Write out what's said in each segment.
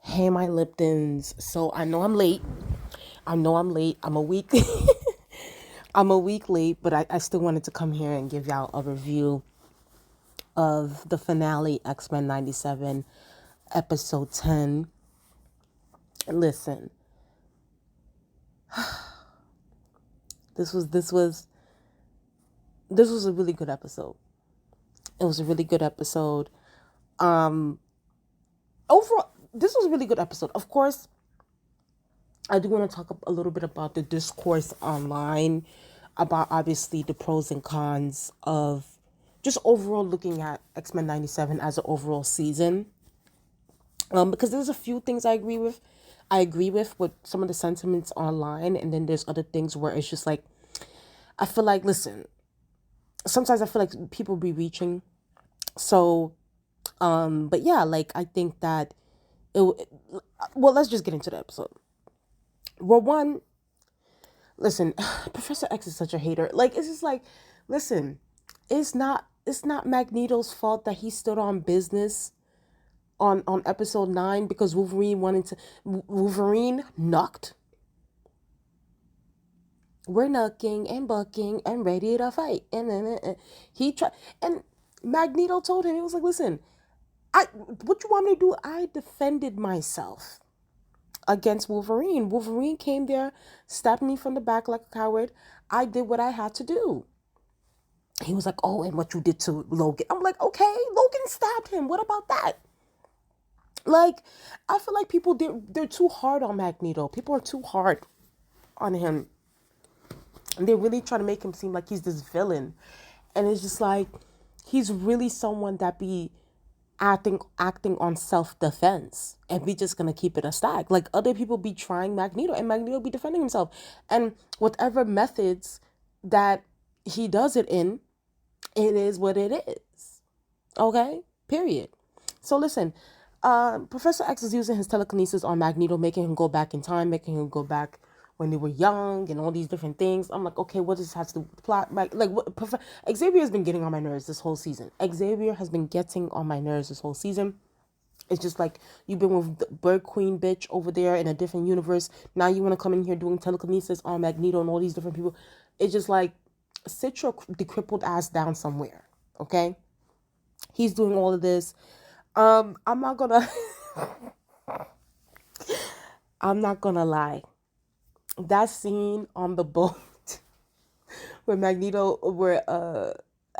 Hey, my Liptons. So I know I'm late. I'm late. I'm a week. I'm a week late, but I still wanted to come here and give y'all a review of the finale, X-Men 97, episode 10. Listen, this was this was this was a really good episode. It was a really good episode. Overall, this was a really good episode. Of course, I do want to talk a little bit about the discourse online, about obviously the pros and cons of just overall looking at X-Men 97 as an overall season. Because there's a few things I agree with. I agree with some of the sentiments online, and then there's other things where it's just like, I feel like, listen, sometimes I feel like people be reaching. So, but yeah, like, I think that well, let's just get into the episode. Well, one, listen, Professor X is such a hater. Like, it's just like, listen, it's not Magneto's fault that he stood on business on episode 9 because Wolverine knocked. We're knocking and bucking and ready to fight. And then he tried, and Magneto told him, he was like, listen, what you want me to do? I defended myself against Wolverine. Wolverine came there, stabbed me from the back like a coward. I did what I had to do. He was like, oh, and what you did to Logan. I'm like, okay, Logan stabbed him. What about that? Like, I feel like people, they're too hard on Magneto. People are too hard on him. And they're really trying to make him seem like he's this villain. And it's just like, he's really someone that be acting on self-defense and be just gonna keep it a stack. Like, other people be trying Magneto and Magneto be defending himself. And whatever methods that he does it in, it is what it is. Okay? Period. So listen, Professor X is using his telekinesis on Magneto, making him go back in time, making him go back when they were young and all these different things. I'm like, okay, what does this have to do with the plot? Like what, Xavier has been getting on my nerves this whole season. Xavier has been getting on my nerves this whole season. It's just like, you've been with the Bird Queen bitch over there in a different universe. Now you want to come in here doing telekinesis on Magneto and all these different people. It's just like, sit your crippled ass down somewhere, okay? He's doing all of this. I'm not gonna I'm not gonna lie. That scene on the boat where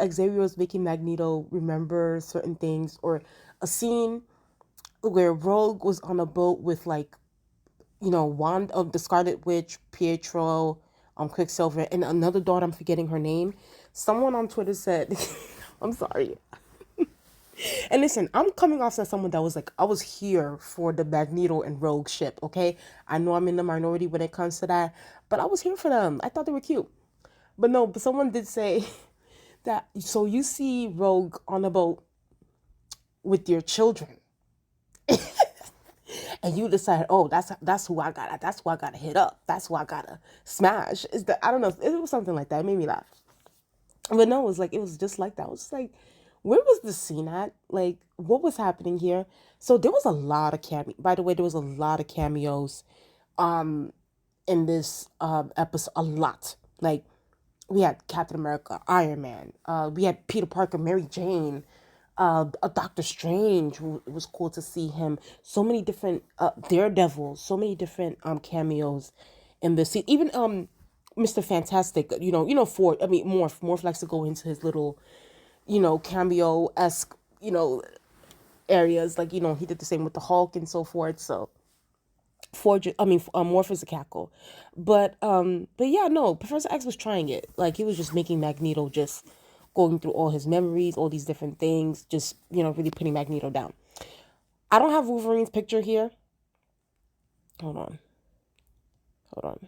Xavier was making Magneto remember certain things, or a scene where Rogue was on a boat with, like, Wand of the Scarlet Witch, Pietro, Quicksilver, and another daughter, I'm forgetting her name. Someone on Twitter said, I'm sorry. And listen, I'm coming off as someone that was like, I was here for the Magneto and Rogue ship, okay? I know I'm in the minority when it comes to that, but I was here for them. I thought they were cute. But no, but someone did say that, so you see Rogue on a boat with your children, and you decide, oh, that's who I gotta hit up. That's who I gotta smash. Is that, I don't know, it was something like that. It made me laugh. But no, it was just like that. I was just like, where was the scene at? Like, what was happening here? So there was a lot of by the way, there was a lot of cameos in this episode. A lot. Like, we had Captain America, Iron Man, we had Peter Parker, Mary Jane, a Doctor Strange, who, it was cool to see him. So many different Daredevil, so many different cameos in this scene. Even Mr. Fantastic, for, I mean, Morph likes to go into his little, cameo-esque, areas. Like, he did the same with the Hulk and so forth. So, Morph is a cackle. But yeah, no, Professor X was trying it. Like, he was just making Magneto just going through all his memories, all these different things, just, really putting Magneto down. I don't have Wolverine's picture here. Hold on. Hold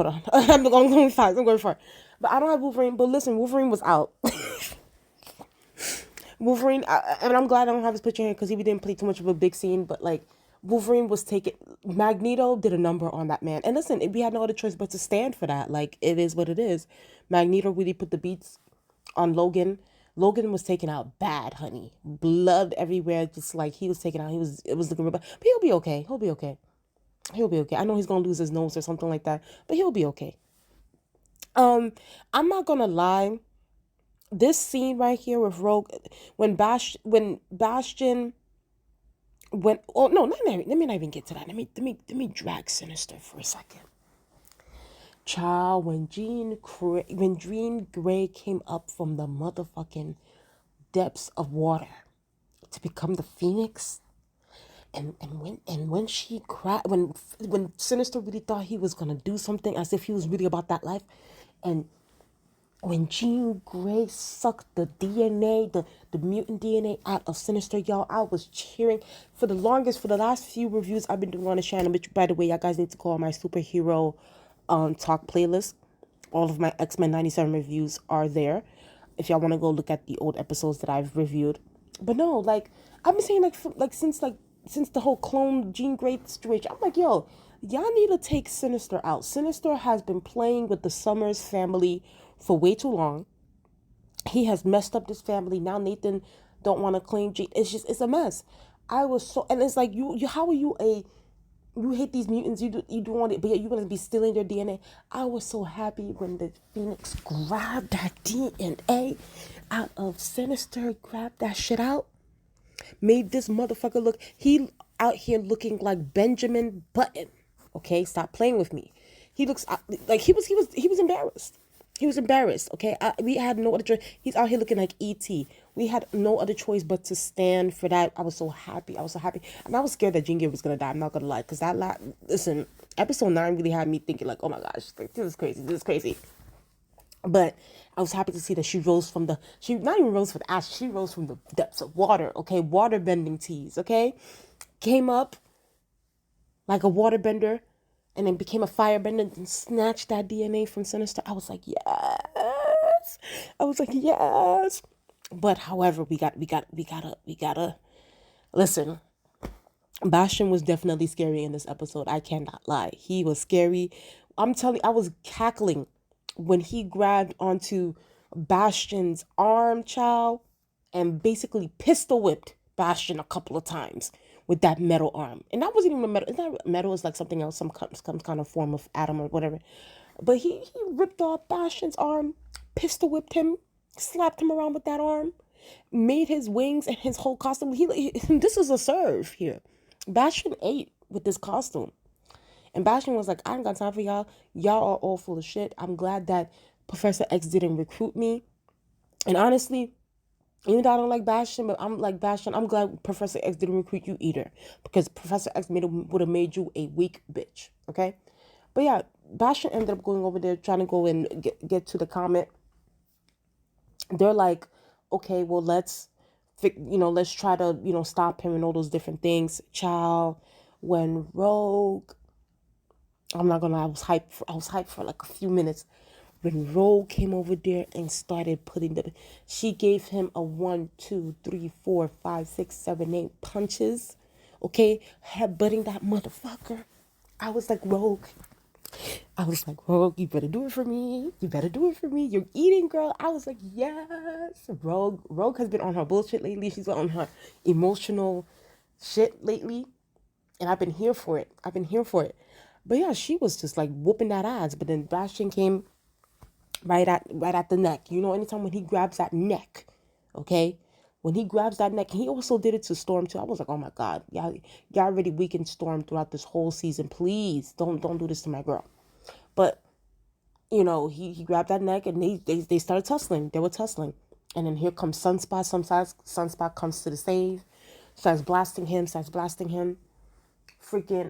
on. I'm going fast. I'm going far. But I don't have Wolverine. But listen, Wolverine was out. And I'm glad I don't have his picture here because he didn't play too much of a big scene. But, like, Wolverine was taken. Magneto did a number on that man. And listen, we had no other choice but to stand for that. Like, it is what it is. Magneto really put the beats on Logan. Logan was taken out bad, honey. Blood everywhere, just like he was taken out. It was looking real bad. But he'll be okay. He'll be okay. He'll be okay. I know he's gonna lose his nose or something like that, but he'll be okay. I'm not gonna lie. This scene right here with Rogue, when Bastion when oh no, let me not even get to that. Let me drag Sinister for a second. Child, when Jean Grey came up from the motherfucking depths of water to become the Phoenix, and when she cried, when Sinister really thought he was gonna do something, as if he was really about that life, and when Jean Grey sucked the DNA, the mutant DNA out of Sinister, y'all, I was cheering for the last few reviews I've been doing on the channel, which, by the way, y'all guys need to call my superhero talk playlist. All of my X-Men 97 reviews are there if y'all want to go look at the old episodes that I've reviewed. But no, like, I've been saying, since the whole clone Jean Grey situation, I'm like, yo, y'all need to take Sinister out. Sinister has been playing with the Summers family for way too long. He has messed up this family. Now Nathan don't want to claim Jean. It's a mess. I was so, and it's like, you how are you you hate these mutants, you do want it, but yet you're gonna be stealing their DNA. I was so happy when the Phoenix grabbed that DNA out of Sinister, grabbed that shit out, made this motherfucker look, he out here looking like Benjamin Button. Okay, stop playing with me. He looks like he was embarrassed. He was embarrassed. Okay, we had no other choice. He's out here looking like E.T. We had no other choice but to stand for that. I was so happy. And I was scared that Jean Grey was gonna die. I'm not gonna lie, because listen, episode 9 really had me thinking like, oh my gosh, like, this is crazy. But I was happy to see that she not even rose from the ash, she rose from the depths of water. Okay, water bending tease. Okay, came up like a waterbender, and then became a firebender and snatched that DNA from Sinister. I was like, yes. I was like, yes. But however, we gotta listen. Bastion was definitely scary in this episode. I cannot lie. He was scary. I'm telling you, I was cackling when he grabbed onto Bastion's arm, child, and basically pistol whipped Bastion a couple of times with that metal arm. And that wasn't even a metal. It's not metal, it's like something else, some kind of form of atom or whatever. But he ripped off Bastion's arm, pistol whipped him, slapped him around with that arm, made his wings and his whole costume. This is a serve here. Bastion ate with this costume. And Bastion was like, I ain't got time for y'all. Y'all are all full of shit. I'm glad that Professor X didn't recruit me. And honestly, even though I don't like Bastion, but I'm like Bastion, I'm glad Professor X didn't recruit you either. Because Professor X would have made you a weak bitch. Okay? But yeah, Bastion ended up going over there trying to go and get to the comet. They're like, okay, well, let's try to, stop him and all those different things. Child, when Rogue, I'm not gonna lie, I was hyped for like a few minutes. When Rogue came over there and started she gave him a 1, 2, 3, 4, 5, 6, 7, 8 punches. Okay, headbutting that motherfucker. I was like, Rogue, you better do it for me. You better do it for me. You're eating, girl. I was like, yes. Rogue has been on her bullshit lately. She's on her emotional shit lately. And I've been here for it. But yeah, she was just like whooping that ass. But then Bastion came right at the neck. Anytime when he grabs that neck, okay? When he grabs that neck, he also did it to Storm too. I was like, oh my God, y'all already weakened Storm throughout this whole season. Please don't do this to my girl. But he grabbed that neck and they started tussling. They were tussling. And then here comes Sunspot. Sunspot comes to the save. Starts blasting him. Freaking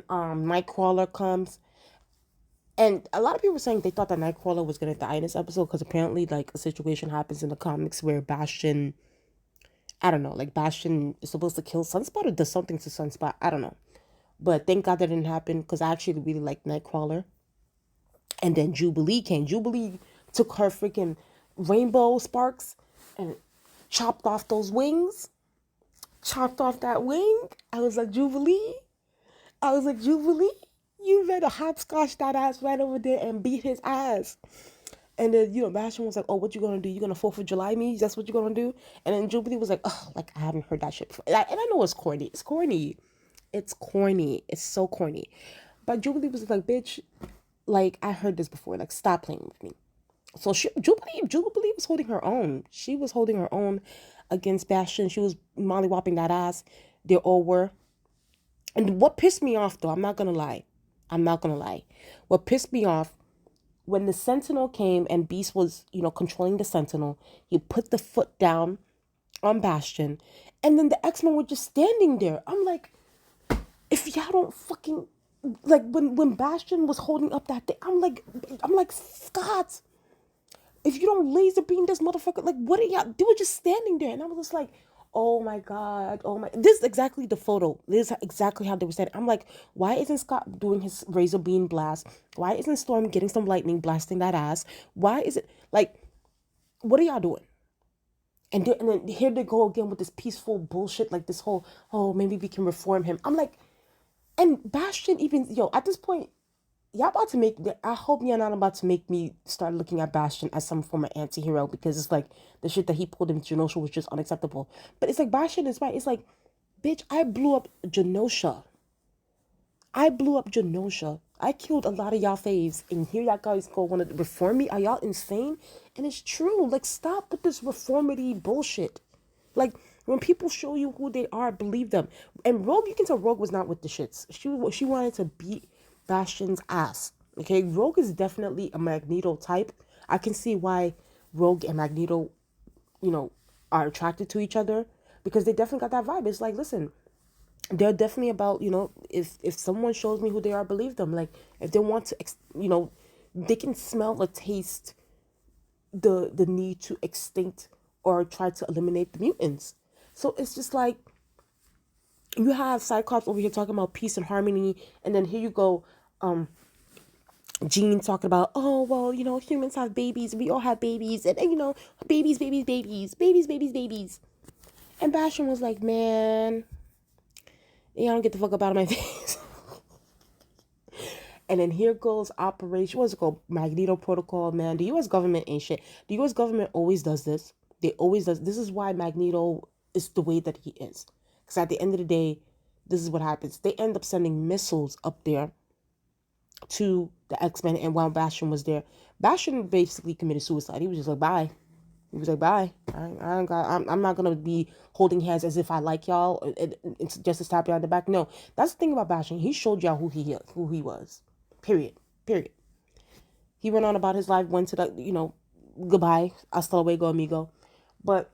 Nightcrawler comes. And a lot of people were saying they thought that Nightcrawler was going to die in this episode because apparently, like, a situation happens in the comics where Bastion, I don't know, like, Bastion is supposed to kill Sunspot or does something to Sunspot. I don't know. But thank God that didn't happen because I actually really like Nightcrawler. And then Jubilee came. Jubilee took her freaking rainbow sparks and chopped off those wings. Chopped off that wing. I was like, Jubilee, you better hopscotch that ass right over there and beat his ass. And then, Bastion was like, oh, what you gonna do? You gonna 4th of July me? That's what you gonna do? And then Jubilee was like, oh, like, I haven't heard that shit before. And I know it's corny. It's corny. It's corny. It's so corny. But Jubilee was like, bitch, like, I heard this before. Like, stop playing with me. So Jubilee was holding her own. She was holding her own against Bastion. She was mollywopping that ass. They all were. And what pissed me off, though, I'm not gonna lie. I'm not gonna lie. What pissed me off, when the Sentinel came and Beast was, controlling the Sentinel, he put the foot down on Bastion, and then the X-Men were just standing there. I'm like, if y'all don't fucking, like, when Bastion was holding up that thing, I'm like, Scott, if you don't laser beam this motherfucker, like, what are y'all? They were just standing there, and I was just like, oh my god, oh my. This is exactly the photo. This is exactly how they were standing. I'm like, why isn't Scott doing his razor beam blast? Why isn't Storm getting some lightning blasting that ass? Why is it like, what are y'all doing? And then here they go again with this peaceful bullshit, like this whole, oh, maybe we can reform him. I'm like, and Bastion even, at this point, y'all about to make, I hope you're not about to make me start looking at Bastion as some form of anti-hero, because it's like the shit that he pulled in Genosha was just unacceptable. But it's like, Bastion is right. It's like, bitch, I blew up Genosha. I killed a lot of y'all faves, and here y'all guys go want to reform me. Are y'all insane? And it's true. Like, stop with this reformity bullshit. Like, when people show you who they are, believe them. And Rogue, you can tell Rogue was not with the shits. She wanted to beat Bastion's ass. Okay, Rogue is definitely a Magneto type. I can see why Rogue and Magneto, are attracted to each other, because they definitely got that vibe. It's like, listen, they're definitely about, if someone shows me who they are, believe them. Like, if they want to, they can smell or taste the need to extinct or try to eliminate the mutants. So it's just like, you have Cyclops over here talking about peace and harmony, and then here you go, Jean talking about, oh, well, humans have babies, we all have babies, and babies, babies, babies, babies, babies, babies. And Bastion was like, man, don't get the fuck up out of my face. And then here goes Operation, what's it called? Magneto Protocol, man. The U.S. government ain't shit. The U.S. government always does this. They always does. This is why Magneto is the way that he is. Because at the end of the day, this is what happens. They end up sending missiles up there to the X-Men, and while Bastion was there, Bastion basically committed suicide. He was just like, bye. He was like, bye. I'm not going to be holding hands as if I like y'all. It's just to stab y'all in the back. No, that's the thing about Bastion. He showed y'all who he was. Period. He went on about his life, went to the, goodbye, hasta luego, amigo. But,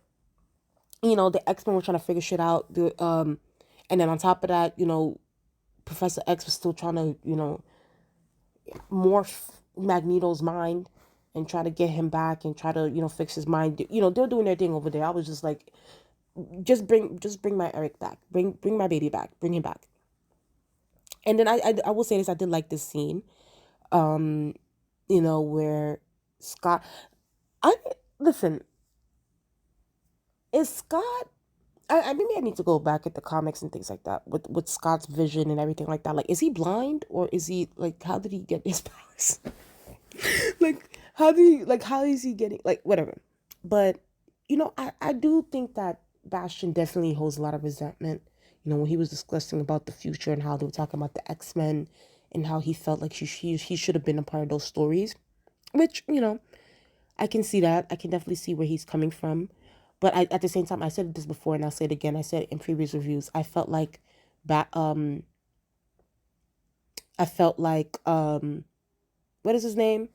the X-Men were trying to figure shit out. And then on top of that, Professor X was still trying to, morph Magneto's mind and try to get him back and try to, fix his mind. They're doing their thing over there. I was just like, just bring my Eric back. Bring my baby back. Bring him back. And then I will say this, I did like this scene, where Scott, listen, is Scott, maybe I need to go back at the comics and things like that with Scott's vision and everything like that. Like, is he blind, or is he, like, how did he get his powers? Like, how is he getting, like, whatever. But, I do think that Bastion definitely holds a lot of resentment. When he was discussing about the future and how they were talking about the X-Men and how he felt like he should have been a part of those stories, which, I can see that. I can definitely see where he's coming from. But at the same time, I said this before and I'll say it again. I said it in previous reviews. I felt like what is his name?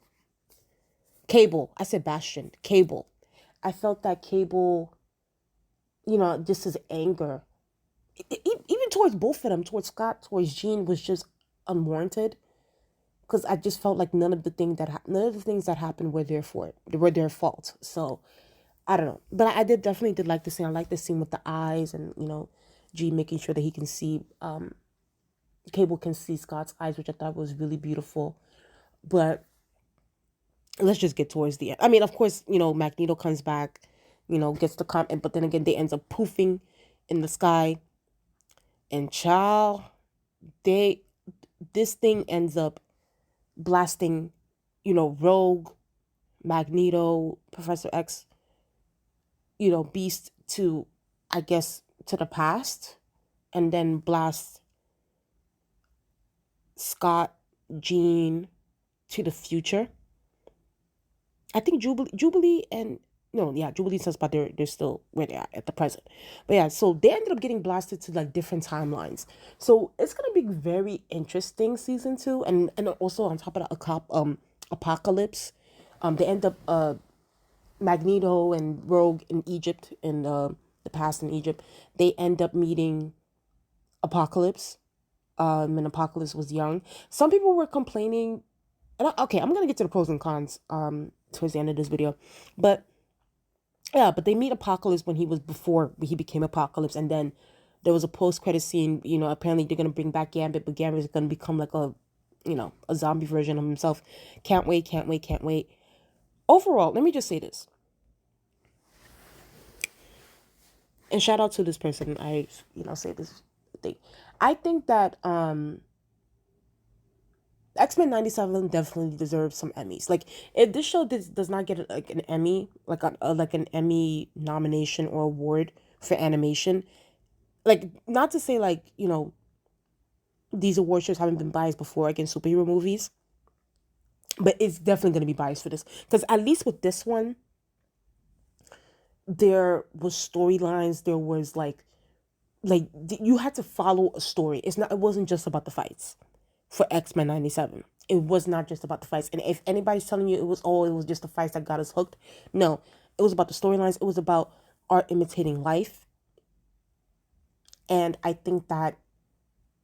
Cable. I said Bastion. Cable. I felt that Cable, just his anger, even towards both of them, towards Scott, towards Jean, was just unwarranted. Because I just felt like none of the things that happened were their fault. They were their fault. So I don't know. But I definitely did like the scene. I like the scene with the eyes and, Jean making sure that he can see, Cable can see Scott's eyes, which I thought was really beautiful. But let's just get towards the end. I mean, of course, Magneto comes back, gets the comment, but then again, they ends up poofing in the sky. And child, this thing ends up blasting, Rogue, Magneto, Professor X, Beast to, I guess, to the past, and then blast Scott, Jean to the future. I think Jubilee and no, yeah, Jubilee and Sunspot, they're still where they are at the present. But yeah, so they ended up getting blasted to like different timelines. So it's gonna be very interesting season 2, and also on top of that, Apocalypse. They end up Magneto and Rogue in Egypt in the past in Egypt. They end up meeting Apocalypse. And Apocalypse was young. Some people were complaining. Okay, I'm gonna get to the pros and cons towards the end of this video, but yeah, but they meet Apocalypse when he was before he became Apocalypse, and then there was a post-credit scene. Apparently they're gonna bring back Gambit, but Gambit is gonna become like a zombie version of himself. Can't wait, can't wait, can't wait. Overall, let me just say this, and shout out to this person. I say this thing. I think that X-Men 97 definitely deserves some Emmys. Like, if this show does not get like an Emmy, like an Emmy nomination or award for animation, like, not to say like, these award shows haven't been biased before against superhero movies, but it's definitely going to be biased for this. Because at least with this one, there was storylines, there was like you had to follow a story. It wasn't just about the fights for X-Men 97. It was not just about the fights. And if anybody's telling you it was just the fights that got us hooked, no. It was about the storylines. It was about art imitating life. And I think that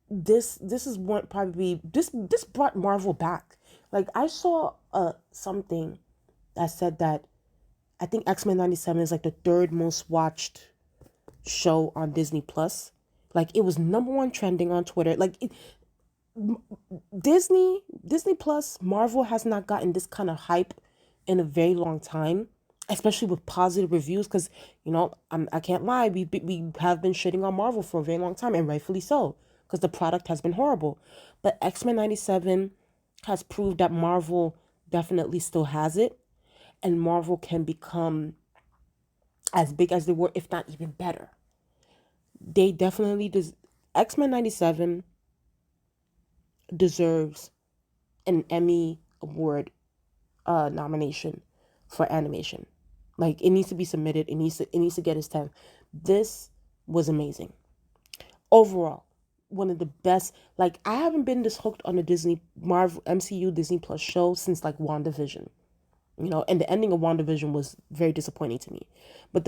this is what probably this brought Marvel back. Like, I saw something that said that I think X-Men 97 is like the third most watched show on DisneyPlus. Like, it was #1 trending on Twitter. Like, Disney Plus, Marvel has not gotten this kind of hype in a very long time, especially with positive reviews. Because I can't lie, we have been shitting on Marvel for a very long time, and rightfully so, because the product has been horrible. But X-Men 97 has proved that Marvel definitely still has it, and Marvel can become as big as they were, if not even better. They definitely X-Men 97 deserves an Emmy award nomination for animation. Like, it needs to be submitted. It needs to get its 10. This was amazing. Overall, one of the best. Like, I haven't been this hooked on a Disney Marvel MCU Disney Plus show since like WandaVision. And the ending of WandaVision was very disappointing to me. But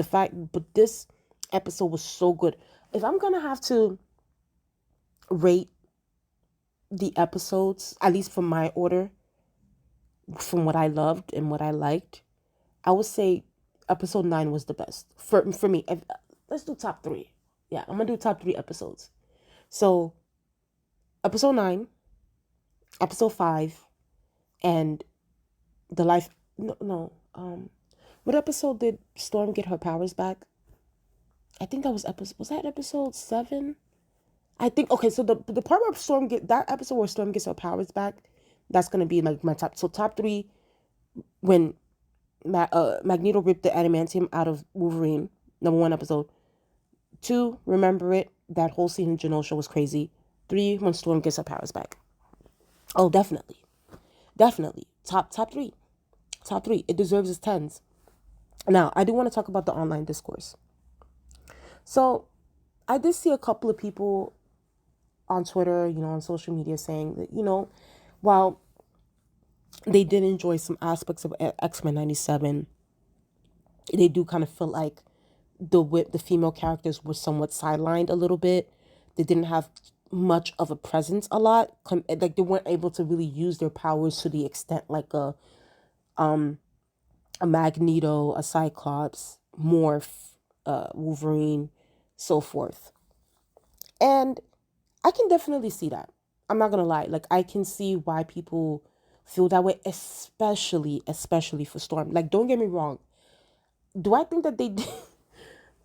this episode was so good. If I'm gonna have to rate the episodes, at least from my order, from what I loved and what I liked, I would say episode 9 was the best for me. Let's do top 3. Yeah, I'm gonna do top 3 episodes. So episode 9, episode 5, and the life. No. What episode did Storm get her powers back? I think that was episode 7? I think, okay, so the part where that episode where Storm gets her powers back, that's gonna be like my top. So top 3, when Magneto ripped the adamantium out of Wolverine, #1 episode. 2, remember it, that whole scene in Genosha was crazy. 3, when Storm gets her powers back. Oh, definitely top 3. It deserves its 10s. Now, I do want to talk about the online discourse. So I did see a couple of people on Twitter, on social media, saying that, while they did enjoy some aspects of X-Men 97, they do kind of feel like the female characters were somewhat sidelined a little bit. They didn't have much of a presence a lot. Like, they weren't able to really use their powers to the extent like a Magneto, a Cyclops, Morph, Wolverine, so forth. And I can definitely see that. I'm not gonna lie. Like, I can see why people feel that way, especially for Storm. Like, don't get me wrong. Do I think that they did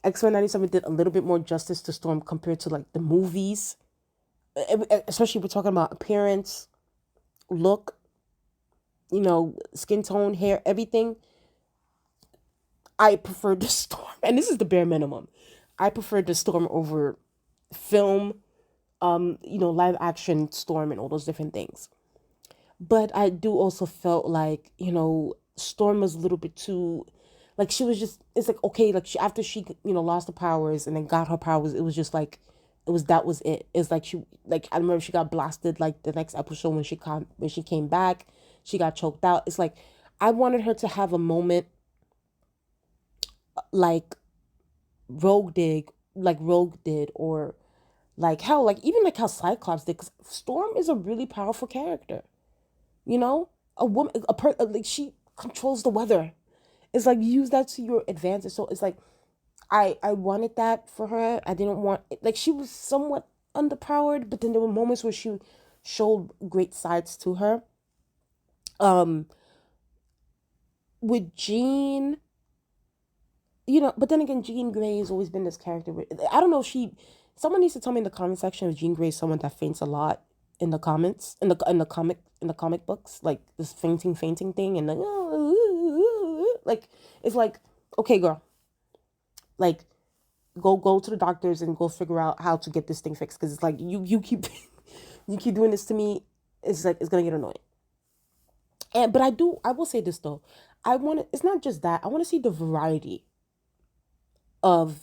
X-Men 97 did a little bit more justice to Storm compared to like the movies? Especially if we're talking about appearance, look. skin tone, hair, everything, I preferred the Storm. And this is the bare minimum. I preferred the Storm over film, live action Storm and all those different things. But I do also felt like, Storm was a little bit too, like, she was just, it's like, okay, like, after she, lost the powers and then got her powers, it was just like, that was it. It's like I remember she got blasted, like, the next episode when she came back, she got choked out. It's like, I wanted her to have a moment like Rogue did, or like, hell, like, even like how Cyclops did, because Storm is a really powerful character. You know, a woman, like, she controls the weather. It's like, use that to your advantage. So it's like, I wanted that for her. I didn't want, like, she was somewhat underpowered, but then there were moments where she showed great sides to her. With Jean, but then again, Jean Grey has always been this character. I don't know if someone needs to tell me in the comment section if Jean Grey is someone that faints a lot in the comments, in the comic books, like this fainting thing, and like it's like, okay, girl, like, go to the doctors and go figure out how to get this thing fixed, because it's like, you keep you keep doing this to me. It's like, it's gonna get annoying. But I will say this though, it's not just that, I want to see the variety of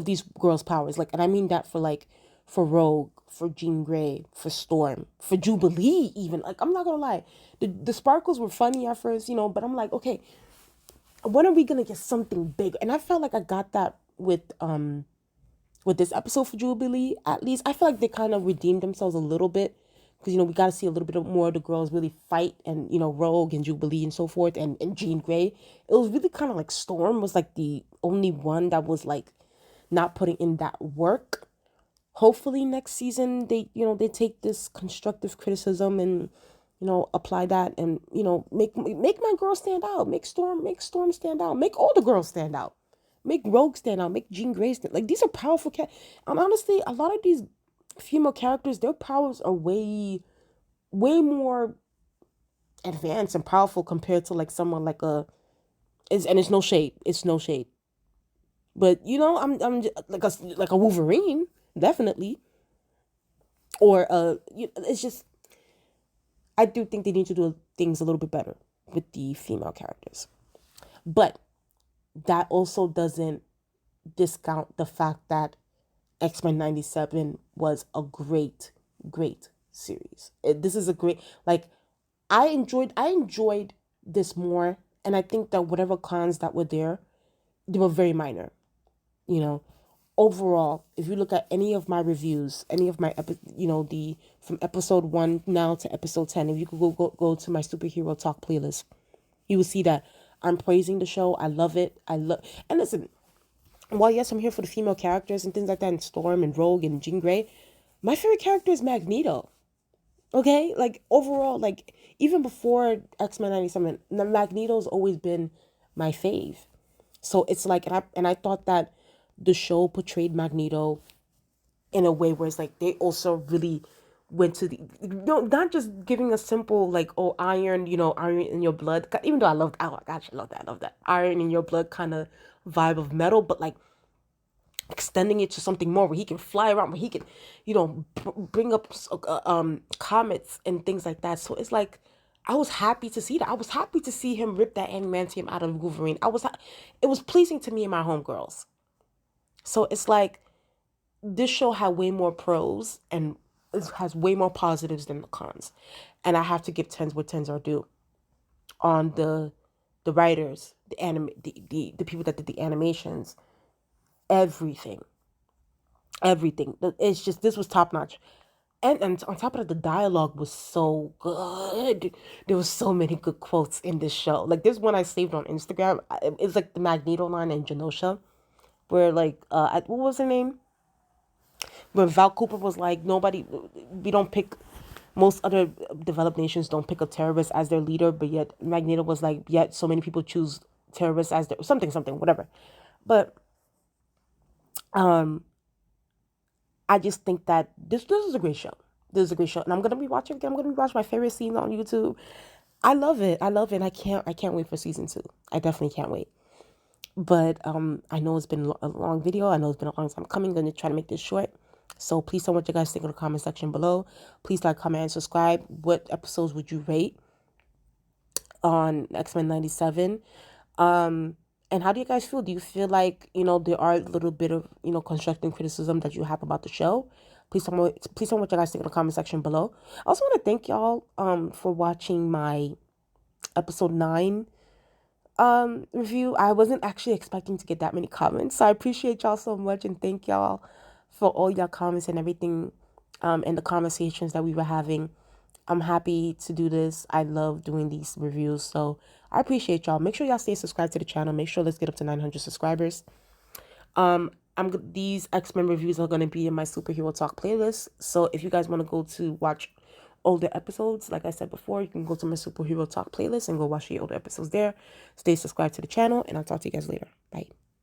these girls' powers. Like, and I mean that for, like, for Rogue, for Jean Grey, for Storm, for Jubilee even. Like, I'm not gonna lie. The sparkles were funny at first, but I'm like, okay, when are we gonna get something big? And I felt like I got that with this episode for Jubilee. At least I feel like they kind of redeemed themselves a little bit, because we got to see a little bit more of the girls really fight, and Rogue and Jubilee and so forth, and Jean Grey. It was really kind of like Storm was like the only one that was like not putting in that work. Hopefully next season they take this constructive criticism and apply that, and make my girl stand out, make Storm stand out, make all the girls stand out, make Rogue stand out, make Jean Grey stand. Like, these are powerful and honestly, a lot of these female characters, their powers are way more advanced and powerful compared to, like, someone like it's no shade, but I'm just, like a Wolverine, definitely, or it's just, I do think they need to do things a little bit better with the female characters. But that also doesn't discount the fact that X-Men 97 was a great series. This is a great, like, I enjoyed this more, and I think that whatever cons that were there, they were very minor. Overall, if you look at any of my reviews, any of my the from episode 1 now to episode 10, if you could go to my superhero talk playlist, you will see that I'm praising the show. I love it. And listen, while yes, I'm here for the female characters and things like that, and Storm and Rogue and Jean Grey, my favorite character is Magneto. Okay? Like, overall, like, even before X-Men 97, Magneto's always been my fave. So it's like, and I thought that the show portrayed Magneto in a way where it's like, they also really went to the, not just giving a simple, like, oh, iron, iron in your blood, even though I actually love that iron in your blood kind of vibe of metal, but like extending it to something more, where he can fly around, where he can bring up comets and things like that. So it's like, I was happy to see that. I was happy to see him rip that adamantium out of Wolverine. It was pleasing to me and my homegirls. So it's like, this show had way more pros, and it has way more positives than the cons. And I have to give tens where tens are due on the writers, the people that did the animations, everything. It's just, this was top notch. And on top of that, the dialogue was so good. There was so many good quotes in this show. Like, there's one I saved on Instagram. It's like the Magneto line in Genosha, where, like, what was her name? When Val Cooper was like, we don't pick, most other developed nations don't pick a terrorist as their leader, but yet Magneto was like, yet so many people choose terrorists as their, something, whatever. But I just think that this is a great show. This is a great show, and I'm gonna be watching again. I'm gonna be watching my favorite scenes on YouTube. I love it. I love it. I can't wait for season 2. I definitely can't wait. But I know it's been a long video. I know it's been a long time coming. I'm going to try to make this short. So please tell me what you guys think in the comment section below. Please like, comment, and subscribe. What episodes would you rate on X-Men 97? And how do you guys feel? Do you feel like, there are a little bit of, constructive criticism that you have about the show? Please tell me what you guys think in the comment section below. I also want to thank y'all for watching my episode 9 review. I wasn't actually expecting to get that many comments, so I appreciate y'all so much, and thank y'all for all y'all comments and everything, and the conversations that we were having. I'm happy to do this. I love doing these reviews, so I appreciate y'all. Make sure y'all stay subscribed to the channel. Make sure let's get up to 900 subscribers. These X-Men reviews are going to be in my superhero talk playlist, so if you guys want to go to watch older episodes, like I said before, you can go to my superhero talk playlist and go watch the older episodes there. Stay subscribed to the channel, and I'll talk to you guys later. Bye.